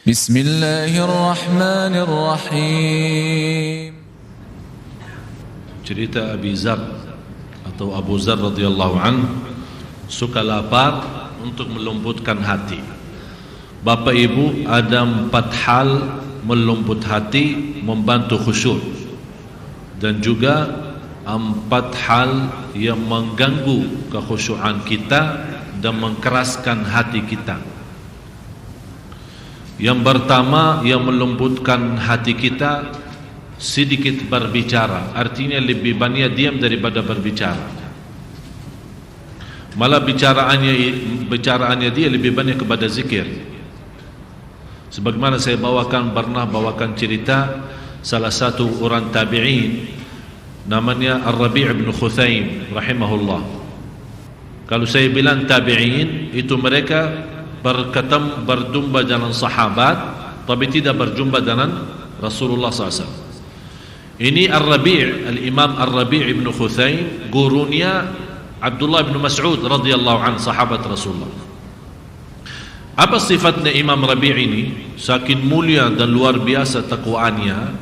Bismillahirrahmanirrahim. Cerita Abi Zar atau Abu Zar radhiyallahu anhu suka lapar untuk melembutkan hati. Bapak Ibu, ada 4 hal melembut hati, membantu khusyuk, dan juga 4 hal yang mengganggu kekhusyukan kita dan mengkeraskan hati kita. Yang pertama yang melembutkan hati kita, sedikit berbicara. Artinya lebih banyak diam daripada berbicara. Malah bicaraannya dia lebih banyak kepada zikir. Sebagaimana saya pernah bawakan cerita salah satu orang tabi'in, namanya Ar-Rabi' bin Khuthaim rahimahullah. Kalau saya bilang tabi'in, itu mereka berjumpa dengan sahabat, tapi tidak berjumpa dengan Rasulullah SAW. Ini Al-Imam Ar-Rabi' bin Khuthaim, gurunya Abdullah bin Mas'ud radhiyallahu anhu, sahabat Rasulullah. Apa sifatnya Imam Rabi' ini? Saking mulia dan luar biasa takwaannya.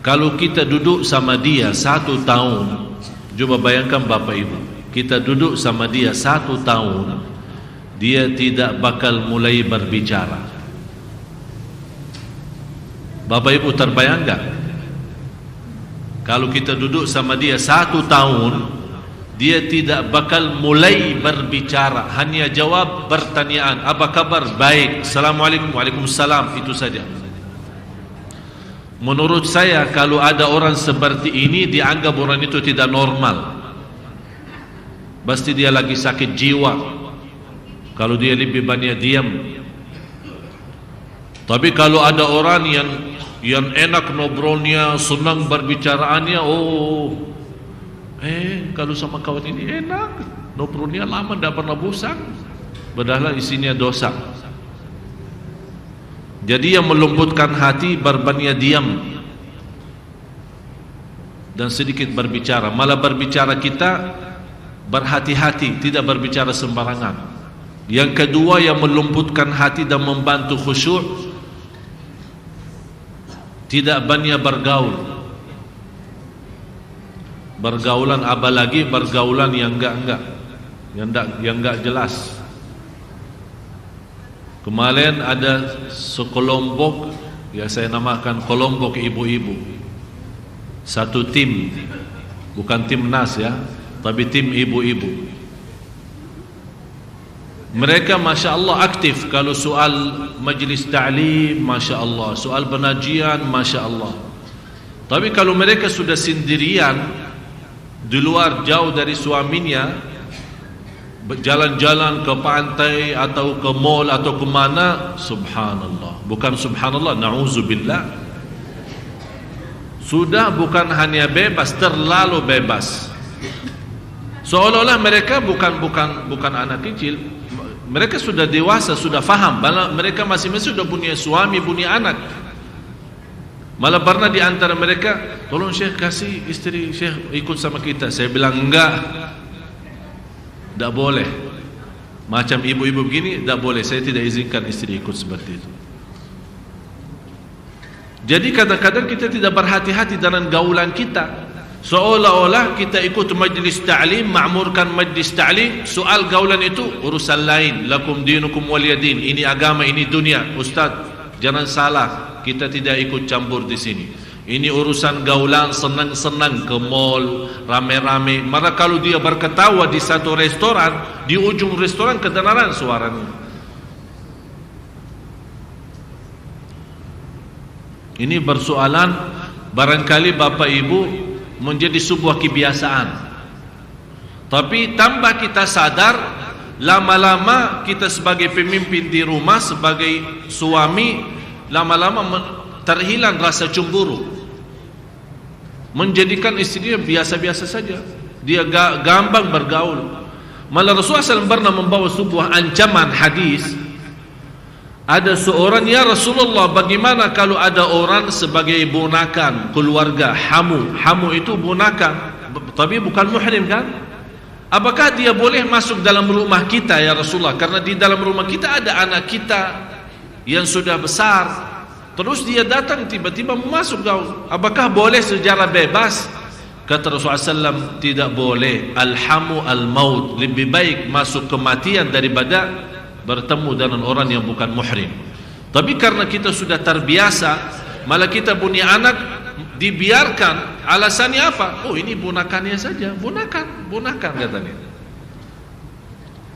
Kalau kita duduk sama dia 1 tahun, coba bayangkan Bapak Ibu, kita duduk sama dia 1 tahun, dia tidak bakal mulai berbicara. Bapak Ibu terbayang tak? Kalau kita duduk sama dia 1 tahun, dia tidak bakal mulai berbicara, hanya jawab pertanyaan, apa kabar? Baik. Assalamualaikum. Waalaikumsalam. Itu saja. Menurut saya, kalau ada orang seperti ini, dianggap orang itu tidak normal. Pasti dia lagi sakit jiwa kalau dia lebih banyak diam. Tapi kalau ada orang yang enak ngobrolnya, senang berbicaraannya, kalau sama kawan ini enak, ngobrolnya lama, tidak pernah bosan, padahal isinya dosa. Jadi yang melembutkan hati berbanyak diam dan sedikit berbicara. Malah berbicara kita berhati-hati, tidak berbicara sembarangan. Yang kedua yang melembutkan hati dan membantu khusyuk, tidak banyak bergaul. Bergaulan, apalagi bergaulan yang enggak jelas. Kemarin ada sekelompok, ya saya namakan kelompok ibu-ibu, satu tim, bukan timnas ya, tapi tim ibu-ibu. Mereka Masya Allah aktif. Kalau soal majlis ta'lim, Masya Allah, soal penajian, Masya Allah. Tapi kalau mereka sudah sendirian di luar, jauh dari suaminya, jalan-jalan ke pantai atau ke mall atau ke mana, subhanallah, bukan subhanallah, na'udzubillah, sudah bukan hanya bebas, terlalu bebas. Seolah-olah mereka bukan anak kecil. Mereka sudah dewasa, sudah faham. Mereka masing-masing sudah punya suami, punya anak. Malah pernah di antara mereka, tolong Syekh kasih istri Syekh ikut sama kita. Saya bilang enggak, tidak boleh. Macam ibu-ibu begini, tidak boleh. Saya tidak izinkan istri ikut seperti itu. Jadi kadang-kadang kita tidak berhati-hati dengan gaulan kita. Seolah-olah kita ikut majlis ta'lim, ma'murkan majlis ta'lim, soal gaulan itu urusan lain. Lakum dinukum waliyadin. Ini agama, ini dunia. Ustaz, jangan salah, kita tidak ikut campur di sini. Ini urusan gaulan, senang-senang ke mall, rame-rame. Maka kalau dia berketawa di satu restoran, di ujung restoran kedengaran suaranya. Ini persoalan barangkali Bapak Ibu menjadi sebuah kebiasaan. Tapi tambah kita sadar, lama-lama kita sebagai pemimpin di rumah, sebagai suami, lama-lama terhilang rasa cemburu, menjadikan istrinya biasa-biasa saja. Dia gampang bergaul. Malah Rasulullah SAW pernah membawa sebuah ancaman hadis. Ada seorang, ya Rasulullah, bagaimana kalau ada orang sebagai ponakan keluarga, hamu itu ponakan, tapi bukan muhrim kan? Apakah dia boleh masuk dalam rumah kita ya Rasulullah? Karena di dalam rumah kita ada anak kita yang sudah besar, terus dia datang tiba-tiba masuk gaul, apakah boleh secara bebas? Kata Rasulullah SAW, tidak boleh. Alhamu al-maut, lebih baik masuk kematian daripada bertemu dengan orang yang bukan muhrim. Tapi karena kita sudah terbiasa, malah kita punya anak dibiarkan. Alasannya apa? Oh, ini ponakannya saja, ponakan katanya.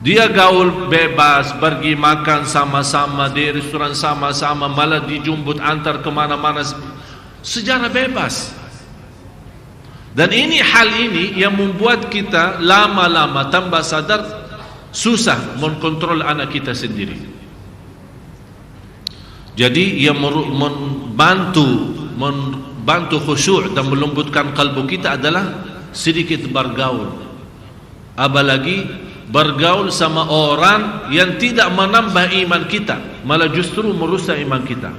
Dia gaul bebas, pergi makan sama-sama di restoran sama-sama, malah dijemput antar kemana-mana secara bebas. Dan hal ini yang membuat kita lama-lama tambah sadar susah mengontrol anak kita sendiri. Jadi yang membantu khusyuk dan melembutkan kalbu kita adalah sedikit bergaul. Apalagi bergaul sama orang yang tidak menambah iman kita, malah justru merusak iman kita.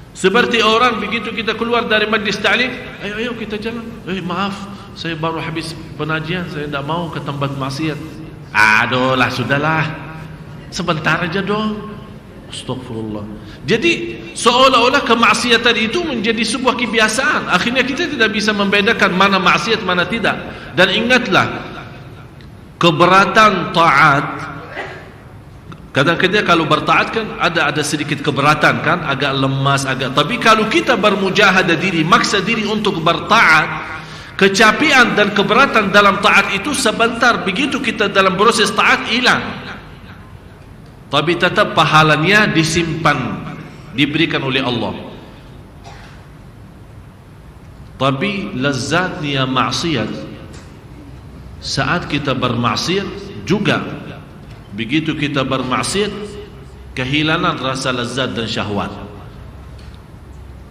Seperti orang begitu kita keluar dari majlis ta'lim, ayo kita jalan. Maaf, saya baru habis pengajian, saya tidak mau ke tempat maksiat. Aduh lah, sudahlah, sebentar aja dong. Astagfirullah. Jadi seolah-olah kemaksiatan itu menjadi sebuah kebiasaan. Akhirnya kita tidak bisa membedakan mana maksiat, mana tidak. Dan ingatlah, keberatan taat, kadang-kadang kalau bertaat kan ada sedikit keberatan kan, agak lemas, tapi kalau kita bermujahadah diri, maksa diri untuk bertaat, kecapian dan keberatan dalam taat itu sebentar, begitu kita dalam proses taat hilang, tapi tetap pahalanya disimpan, diberikan oleh Allah. Tapi lezatnya maksiat, saat kita bermaksiat juga, begitu kita bermaksiat, kehilangan rasa lezat dan syahwat.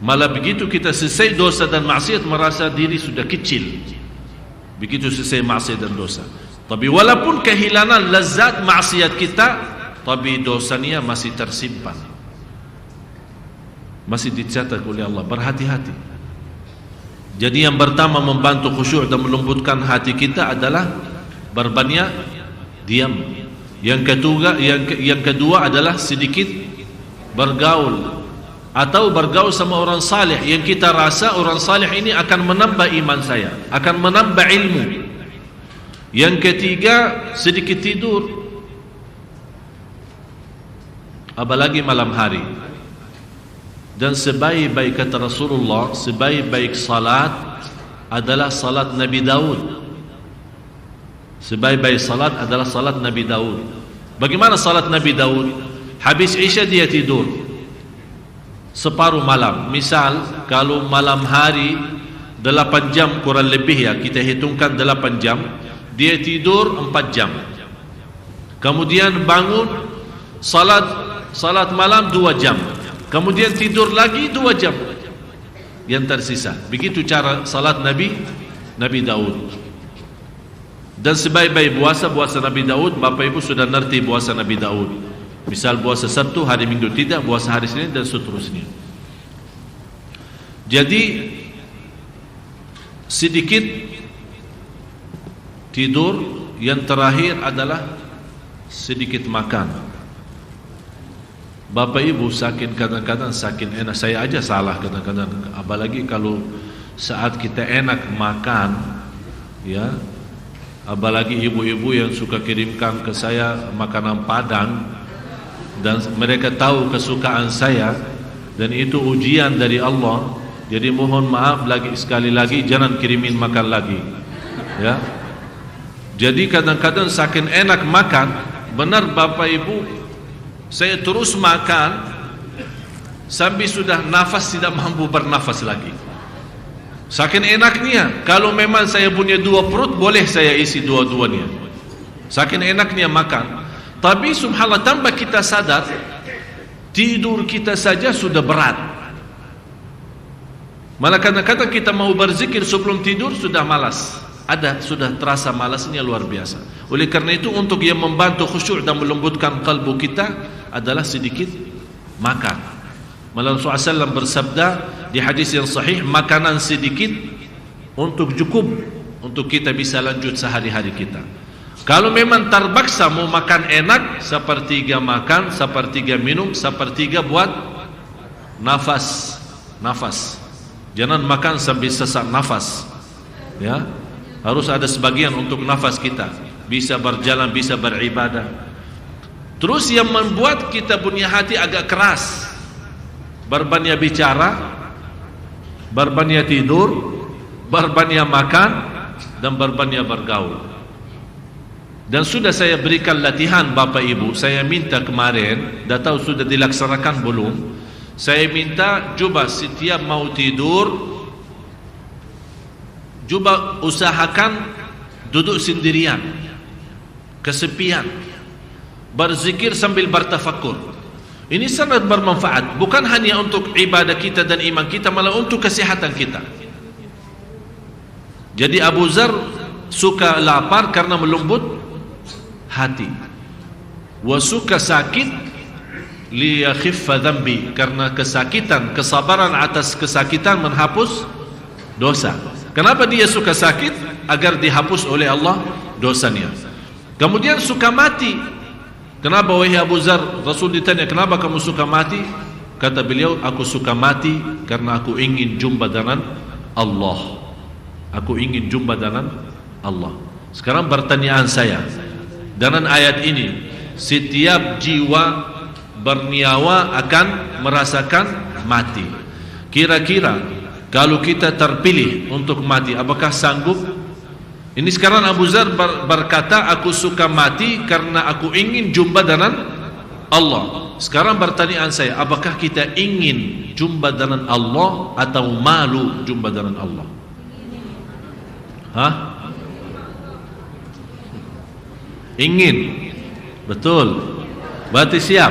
Malah begitu kita selesai dosa dan maksiat, merasa diri sudah kecil. Begitu selesai maksiat dan dosa. Tapi walaupun kehilangan lezat maksiat kita, tapi dosanya masih tersimpan, masih dicatat oleh Allah. Berhati-hati. Jadi yang pertama membantu khusyuk dan melembutkan hati kita adalah berbanyak diam. Yang kedua adalah sedikit bergaul, atau bergaul sama orang saleh yang kita rasa orang saleh ini akan menambah iman saya, akan menambah ilmu. Yang ketiga, sedikit tidur, apalagi malam hari. Dan sebaik-baik, kata Rasulullah, sebaik-baik salat adalah salat Nabi Daud. Sebaik-baik salat adalah salat Nabi Daud. Bagaimana salat Nabi Daud? Habis Isya dia tidur separuh malam. Misal kalau malam hari 8 jam kurang lebih, ya kita hitungkan 8 jam, dia tidur 4 jam. Kemudian bangun salat malam 2 jam. Kemudian tidur lagi 2 jam yang tersisa. Begitu cara salat Nabi Daud. Dan sebaik-baik puasa Nabi Daud, Bapak Ibu sudah ngerti puasa Nabi Daud. Misal puasa Sabtu, hari Minggu tidak, puasa hari Senin dan seterusnya. Jadi sedikit tidur, yang terakhir adalah sedikit makan. Bapak Ibu kadang-kadang saking enak, saya aja salah kadang-kadang, apalagi kalau saat kita enak makan, ya. Apalagi ibu-ibu yang suka kirimkan ke saya makanan Padang, dan mereka tahu kesukaan saya, dan itu ujian dari Allah. Jadi mohon maaf sekali lagi, jangan kirimin makan lagi, ya. Jadi kadang-kadang saking enak makan, benar Bapak Ibu, saya terus makan sampai sudah nafas tidak mampu bernafas lagi. Saking enaknya. Kalau memang saya punya 2 perut, boleh saya isi dua-duanya. Saking enaknya makan. Tapi subhanallah, tanpa kita sadar, tidur kita saja sudah berat. Malah kadang-kadang kita mau berzikir sebelum tidur sudah malas. Sudah terasa malasnya luar biasa. Oleh karena itu, untuk yang membantu khusyuk dan melembutkan kalbu kita adalah sedikit makan. Malah Rasulullah SAW bersabda di hadis yang sahih, makanan sedikit untuk cukup untuk kita bisa lanjut sehari-hari kita. Kalau memang terpaksa mau makan enak, sepertiga makan, sepertiga minum, sepertiga buat nafas. Jangan makan sambil sesak nafas. Ya, harus ada sebagian untuk nafas kita, bisa berjalan, bisa beribadah. Terus yang membuat kita punya hati agak keras, berbanyak bicara, berbanyak tidur, berbanyak makan, dan berbanyak bergaul. Dan sudah saya berikan latihan Bapak Ibu. Saya minta kemarin, dah tahu sudah dilaksanakan belum? Saya minta coba setiap mau tidur, coba usahakan duduk sendirian, kesepian, berzikir sambil bertafakkur. Ini sangat bermanfaat, bukan hanya untuk ibadah kita dan iman kita, malah untuk kesehatan kita. Jadi Abu Dzar suka lapar karena melembut hati, wa suka sakit liyakhiffa dhanbi, karena kesakitan, kesabaran atas kesakitan menghapus dosa. Kenapa dia suka sakit? Agar dihapus oleh Allah dosanya. Kemudian suka mati. Kenapa wahai Abu Dzar? Rasul ditanya, kenapa kamu suka mati? Kata beliau, aku suka mati karena aku ingin jumpa dengan Allah. Aku ingin jumpa dengan Allah. Sekarang pertanyaan saya, dengan ayat ini, setiap jiwa bernyawa akan merasakan mati. Kira-kira kalau kita terpilih untuk mati, apakah sanggup? Ini sekarang Abu Dzar berkata, aku suka mati karena aku ingin jumpa dengan Allah. Sekarang pertanyaan saya, apakah kita ingin jumpa dengan Allah atau malu jumpa dengan Allah? Hah? Ingin, betul. Berarti siap.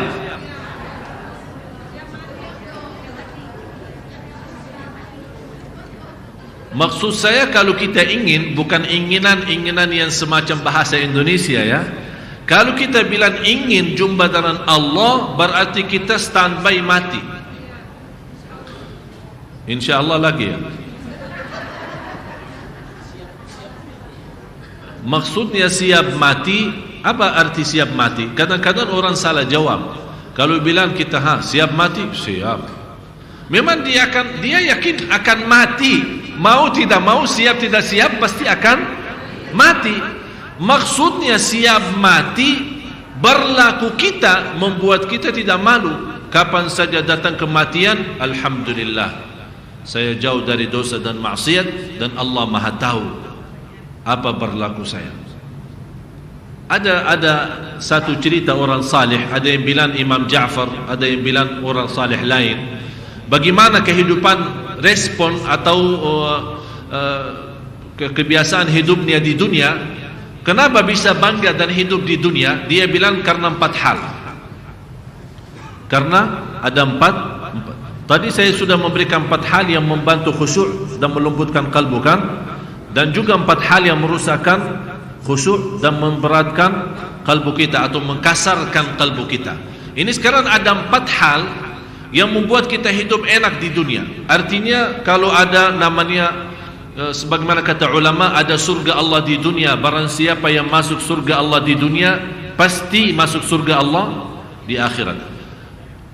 Maksud saya kalau kita ingin, bukan inginan yang semacam bahasa Indonesia ya. Kalau kita bilang ingin jumpa dengan Allah, berarti kita standby mati. InsyaAllah lagi ya. Maksudnya siap mati, apa arti siap mati? Kadang-kadang orang salah jawab. Kalau bilang kita siap mati, siap. Memang dia yakin akan mati. Mau tidak mau, siap tidak siap, pasti akan mati. Maksudnya siap mati berlaku kita, membuat kita tidak malu. Kapan saja datang kematian, alhamdulillah, saya jauh dari dosa dan maksiat, dan Allah Maha tahu apa berlaku saya. Ada satu cerita orang saleh, ada yang bilang Imam Ja'far, ada yang bilang orang saleh lain. Bagaimana kehidupan, respon atau kebiasaan hidupnya di dunia? Kenapa bisa bangga dan hidup di dunia? Dia bilang karena 4 hal. Karena ada 4. Tadi saya sudah memberikan 4 hal yang membantu khusyuk dan melembutkan kalbu kan? Dan juga 4 hal yang merusakkan khusyuk dan memberatkan kalbu kita atau mengkasarkan kalbu kita. Ini sekarang ada 4 hal yang membuat kita hidup enak di dunia. Artinya kalau ada namanya sebagaimana kata ulama, ada surga Allah di dunia. Barang siapa yang masuk surga Allah di dunia, pasti masuk surga Allah di akhirat.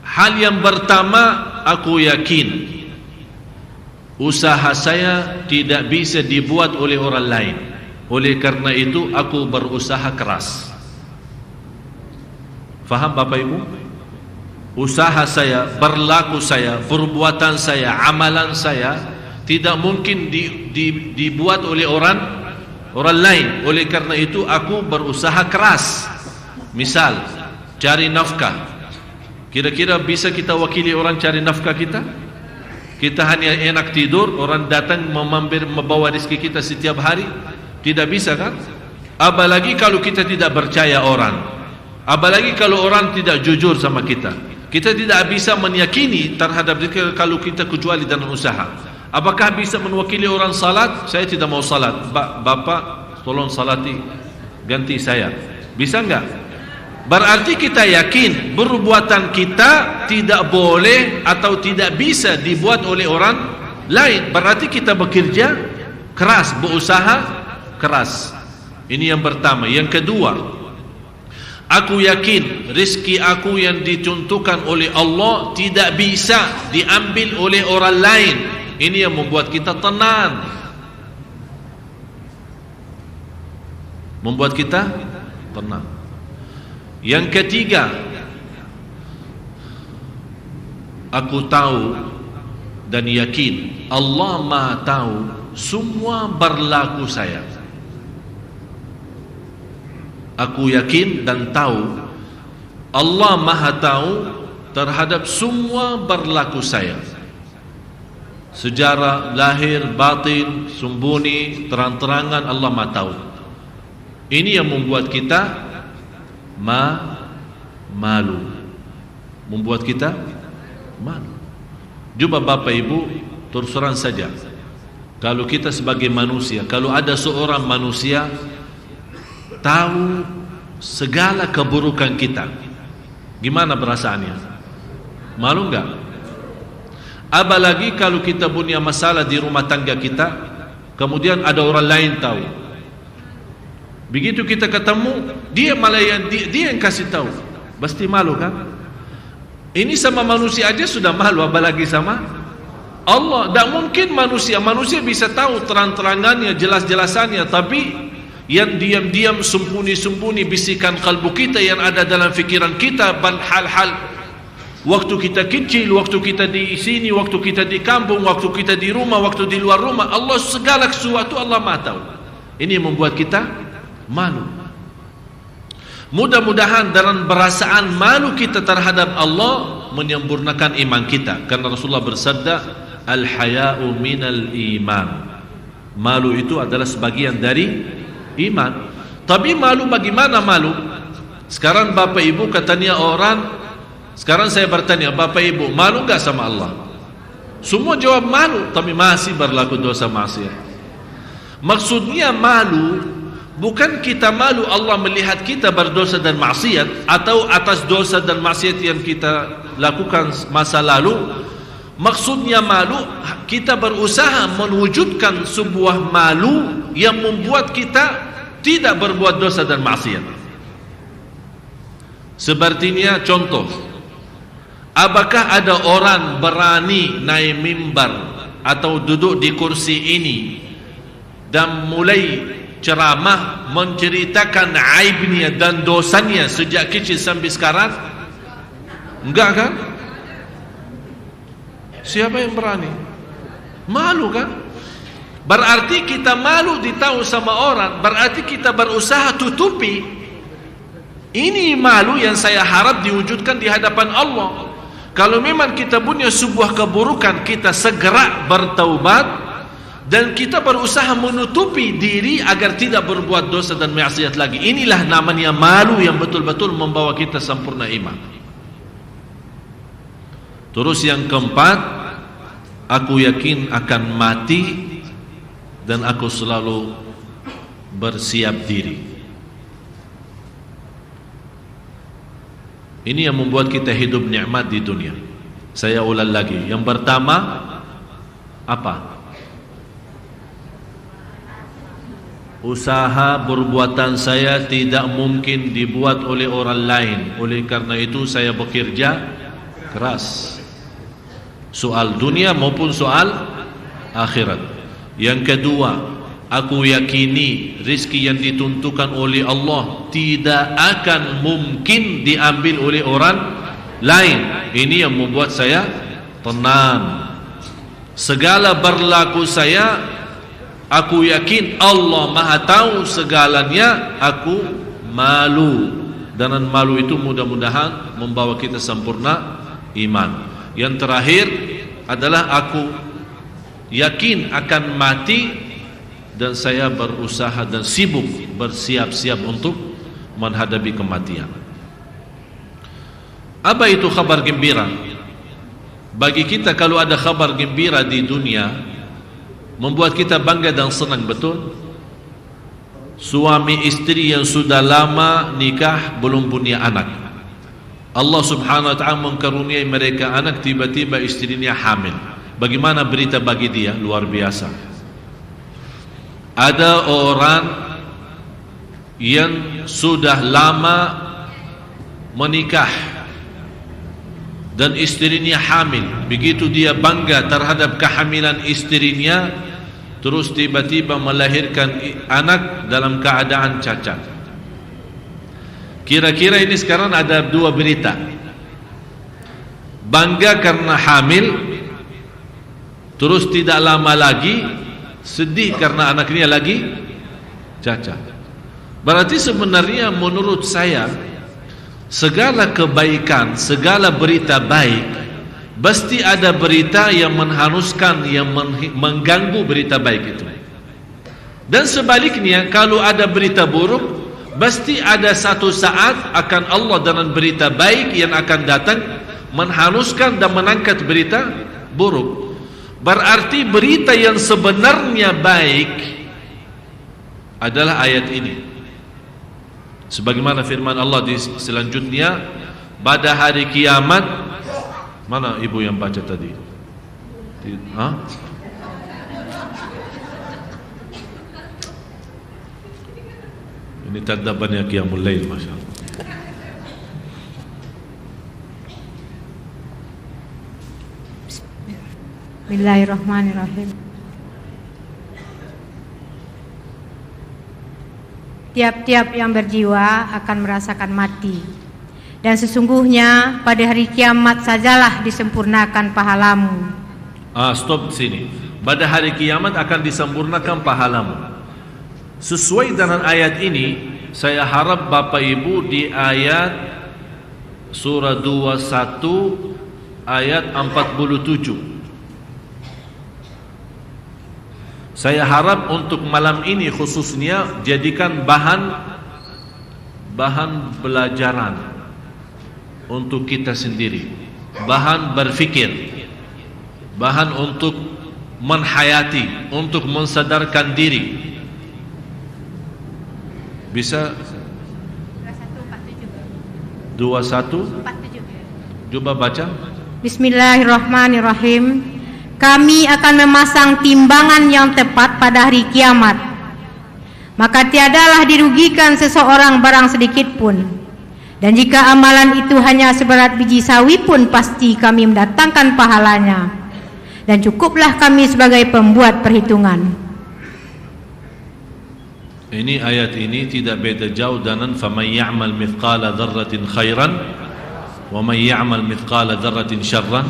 Hal yang pertama, aku yakin usaha saya tidak bisa dibuat oleh orang lain. Oleh karena itu aku berusaha keras. Faham Bapak Ibu? Usaha saya, berlaku saya, perbuatan saya, amalan saya tidak mungkin dibuat oleh orang lain. Oleh karena itu aku berusaha keras. Misal cari nafkah, kira-kira bisa kita wakili orang cari nafkah kita? Kita hanya enak tidur, orang datang membawa rezeki kita setiap hari? Tidak bisa kan? Apalagi kalau kita tidak percaya orang, apalagi kalau orang tidak jujur sama kita. Kita tidak bisa meyakini terhadap diri kalau kita kecuali dalam usaha. Apakah bisa mewakili orang salat? Saya tidak mau salat. Bapak tolong salati, ganti saya. Bisa enggak? Berarti kita yakin perbuatan kita tidak boleh atau tidak bisa dibuat oleh orang lain. Berarti kita bekerja keras, berusaha keras. Ini yang pertama. Yang kedua, aku yakin rezeki aku yang ditentukan oleh Allah tidak bisa diambil oleh orang lain. Ini yang membuat kita tenang, membuat kita tenang. Yang ketiga, aku tahu dan yakin Allah Maha tahu semua berlaku saya. Aku yakin dan tahu Allah Maha tahu terhadap semua berlaku saya. Sejarah lahir, batin, sembunyi, terang-terangan, Allah Maha tahu. Ini yang membuat kita malu, membuat kita malu. Jumpa Bapak Ibu, terus terang saja, kalau kita sebagai manusia, kalau ada seorang manusia tahu segala keburukan kita, gimana perasaannya? Malu enggak? Apalagi kalau kita punya masalah di rumah tangga kita, kemudian ada orang lain tahu. Begitu kita ketemu, dia malah dia yang kasih tahu. Pasti malu kan? Ini sama manusia aja sudah malu, apalagi sama Allah. Tak mungkin manusia bisa tahu terang-terangannya, jelas-jelasannya, tapi yang diam-diam, sembunyi-sembunyi bisikan kalbu kita yang ada dalam fikiran kita, hal-hal waktu kita kecil, waktu kita di sini, waktu kita di kampung, waktu kita di rumah, waktu di luar rumah, Allah segala sesuatu Allah Maha tahu. Ini membuat kita malu. Mudah-mudahan dalam perasaan malu kita terhadap Allah menyempurnakan iman kita, karena Rasulullah bersabda, al-haya'u minal iman. Malu itu adalah sebagian dari iman. Tapi malu bagaimana malu? Sekarang Bapak Ibu katanya orang, sekarang saya bertanya, Bapak Ibu malu enggak sama Allah? Semua jawab malu, tapi masih berlaku dosa maksiat. Maksudnya malu bukan kita malu Allah melihat kita berdosa dan maksiat, atau atas dosa dan maksiat yang kita lakukan masa lalu. Maksudnya malu, kita berusaha mewujudkan sebuah malu yang membuat kita tidak berbuat dosa dan maksiat. Sepertinya contoh, apakah ada orang berani naik mimbar atau duduk di kursi ini dan mulai ceramah menceritakan aibnya dan dosanya sejak kecil sampai sekarang? Enggak kan? Siapa yang berani? Malu kan? Berarti kita malu ditahu sama orang, berarti kita berusaha tutupi. Ini malu yang saya harap diwujudkan di hadapan Allah. Kalau memang kita punya sebuah keburukan, kita segera bertaubat dan kita berusaha menutupi diri agar tidak berbuat dosa dan maksiat lagi. Inilah namanya malu yang betul-betul membawa kita sempurna iman. Terus yang keempat, aku yakin akan mati dan aku selalu bersiap diri. Ini yang membuat kita hidup nikmat di dunia. Saya ulang lagi. Yang pertama apa? Usaha perbuatan saya tidak mungkin dibuat oleh orang lain. Oleh karena itu saya bekerja keras, soal dunia maupun soal akhirat. Yang kedua, aku yakini rezeki yang ditentukan oleh Allah tidak akan mungkin diambil oleh orang lain. Ini yang membuat saya tenang. Segala berlaku saya, aku yakin Allah Maha tahu segalanya. Aku malu, dan malu itu mudah-mudahan membawa kita sempurna iman. Yang terakhir adalah aku yakin akan mati dan saya berusaha dan sibuk bersiap-siap untuk menghadapi kematian. Apa itu kabar gembira? Bagi kita kalau ada kabar gembira di dunia, membuat kita bangga dan senang, betul? Suami istri yang sudah lama nikah belum punya anak, Allah subhanahu wa ta'ala mengkaruniai mereka anak, tiba-tiba istrinya hamil. Bagaimana berita bagi dia? Luar biasa. Ada orang yang sudah lama menikah dan istrinya hamil, begitu dia bangga terhadap kehamilan istrinya, terus tiba-tiba melahirkan anak dalam keadaan cacat. Kira-kira ini sekarang ada dua berita: bangga karena hamil, terus tidak lama lagi sedih karena anaknya lagi cacat. Berarti sebenarnya menurut saya segala kebaikan, segala berita baik, pasti ada berita yang menghanguskan, yang mengganggu berita baik itu. Dan sebaliknya, kalau ada berita buruk, pasti ada satu saat akan Allah dengan berita baik yang akan datang menghanguskan dan mengangkat berita buruk. Berarti berita yang sebenarnya baik adalah ayat ini. Sebagaimana firman Allah di selanjutnya, pada hari kiamat. Mana ibu yang baca tadi? Hah? Ini tanda banyak qiyamul lail, masya Allah. Bismillahirrahmanirrahim. Tiap-tiap yang berjiwa akan merasakan mati, dan sesungguhnya pada hari kiamat sajalah disempurnakan pahalamu. Stop sini. Pada hari kiamat akan disempurnakan pahalamu. Sesuai dengan ayat ini, saya harap Bapak Ibu di ayat surah 21 ayat 47. Saya harap untuk malam ini khususnya jadikan bahan pelajaran untuk kita sendiri, bahan berfikir, bahan untuk menhayati, untuk mensadarkan diri. Bisa 21:47. Coba baca. Bismillahirrahmanirrahim. Kami akan memasang timbangan yang tepat pada hari kiamat, maka tiadalah dirugikan seseorang barang sedikit pun. Dan jika amalan itu hanya seberat biji sawi pun, pasti kami mendatangkan pahalanya. Dan cukuplah kami sebagai pembuat perhitungan. Ini ayat ini tidak beda jauh dengan faman ya'mal mithqala dzarratin khairan wa man ya'mal mithqala dzarratin syarran.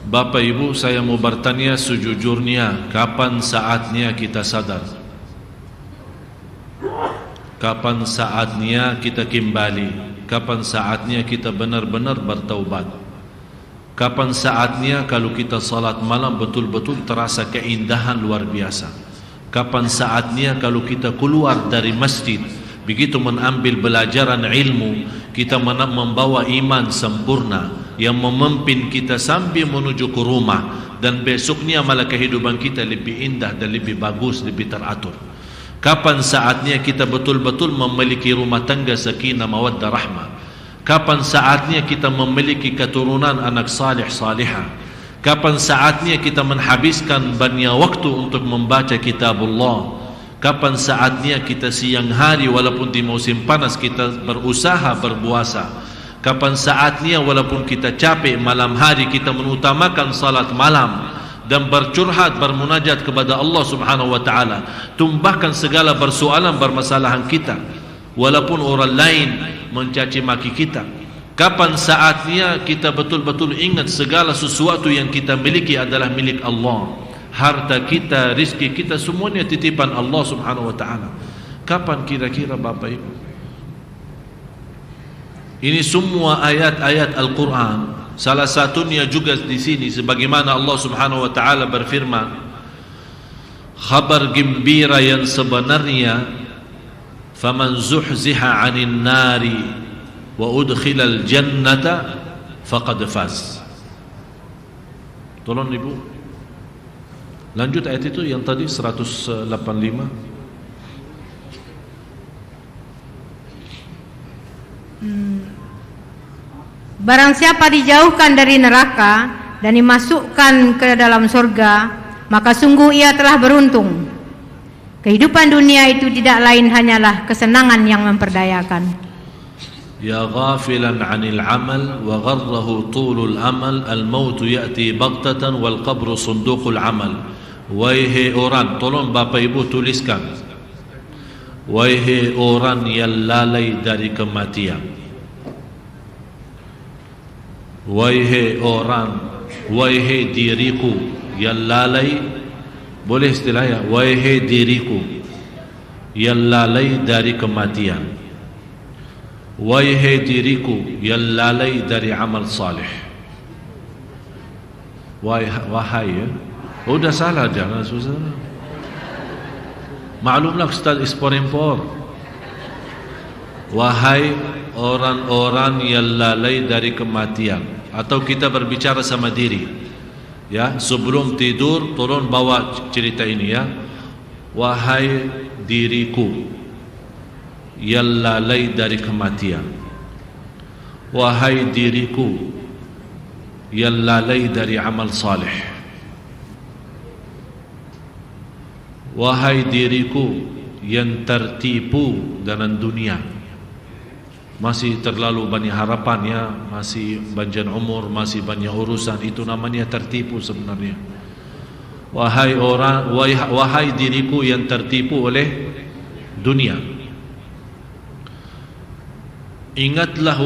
Bapak Ibu, saya mau bertanya sejujurnya, kapan saatnya kita sadar? Kapan saatnya kita kembali? Kapan saatnya kita benar-benar bertaubat? Kapan saatnya kalau kita salat malam betul-betul terasa keindahan luar biasa? Kapan saatnya kalau kita keluar dari masjid, begitu mengambil pelajaran ilmu, kita membawa iman sempurna yang memimpin kita sambil menuju ke rumah, dan besoknya malah kehidupan kita lebih indah dan lebih bagus, lebih teratur. Kapan saatnya kita betul-betul memiliki rumah tangga sakinah mawaddah rahmah? Kapan saatnya kita memiliki keturunan anak salih salihah? Kapan saatnya kita menghabiskan banyak waktu untuk membaca kitabullah? Kapan saatnya kita siang hari walaupun di musim panas kita berusaha berpuasa? Kapan saatnya walaupun kita capek malam hari kita mengutamakan salat malam dan bercurhat, bermunajat kepada Allah Subhanahu wa taala, tumpahkan segala persoalan permasalahan kita walaupun orang lain mencaci maki kita. Kapan saatnya kita betul-betul ingat segala sesuatu yang kita miliki adalah milik Allah. Harta kita, rizki kita, semuanya titipan Allah Subhanahu wa taala. Kapan kira-kira Bapak Ibu? Ini semua ayat-ayat Al-Quran. Salah satunya juga di sini, sebagaimana Allah Subhanahu wa taala berfirman, kabar gembira yang sebenarnya, faman zuhziha 'anil nari wa udkhilal jannata faqad faz. Tolong Ibu lanjut ayat itu yang tadi 185. Barang siapa dijauhkan dari neraka dan dimasukkan ke dalam surga, maka sungguh ia telah beruntung. Kehidupan dunia itu tidak lain hanyalah kesenangan yang memperdayakan. Ya ghafilan 'anil 'amal wa gharrahu tulul amal, al-maut ya'ti baghtatan wal qabru sunduqul amal. Wahai orang, tolong Bapak Ibu tuliskan. Wahai orang yang lalai dari kematian. Wahai orang, wahai diriku yang lalai, boleh istilahnya, wahai diriku yang lalai dari kematian. Wahai diriku yang lalai dari amal salih. Wahai ya. Udah salah, jangan susah. Maklumlah Ustaz impor. Wahai orang-orang yang lalai dari kematian. Atau kita berbicara sama diri. Ya, sebelum tidur tolong bawa cerita ini ya. Wahai diriku yang lalai dari kematian. Wahai diriku yang lalai dari amal salih. Wahai diriku yang tertipu dengan dunia, masih terlalu banyak harapannya, masih panjang umur, masih banyak urusan, itu namanya tertipu sebenarnya. Wahai diriku yang tertipu oleh dunia, ingatlah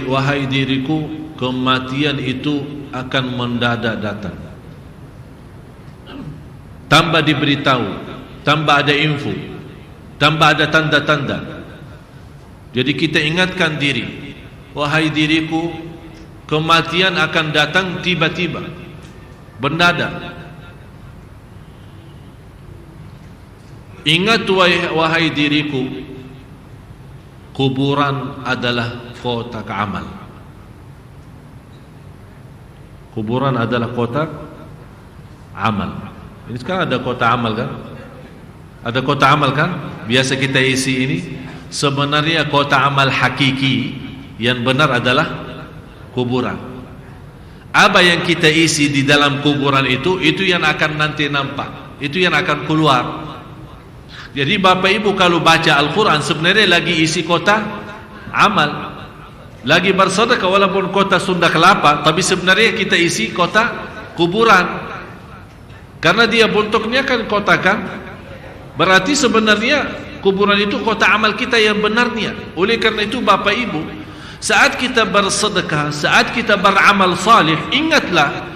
wahai diriku, kematian itu akan mendadak datang. Tambah diberitahu, tambah ada info, tambah ada tanda-tanda. Jadi kita ingatkan diri, wahai diriku, kematian akan datang tiba-tiba, mendadak. Ingat wahai diriku, kuburan adalah kotak amal. Kuburan adalah kotak amal. Ini sekarang ada kotak amal kan? Ada kotak amal kan? Biasa kita isi ini. Sebenarnya kotak amal hakiki yang benar adalah kuburan. Apa yang kita isi di dalam kuburan itu yang akan nanti nampak, itu yang akan keluar. Jadi Bapak Ibu kalau baca Al-Quran sebenarnya lagi isi kotak amal, lagi bersedekah walaupun kotak Sunda Kelapa, tapi sebenarnya kita isi kotak kuburan. Karena dia bentuknya kan kotak kan, berarti sebenarnya kuburan itu kotak amal kita yang benarnya. Oleh karena itu Bapak Ibu, saat kita bersedekah, saat kita beramal salih, ingatlah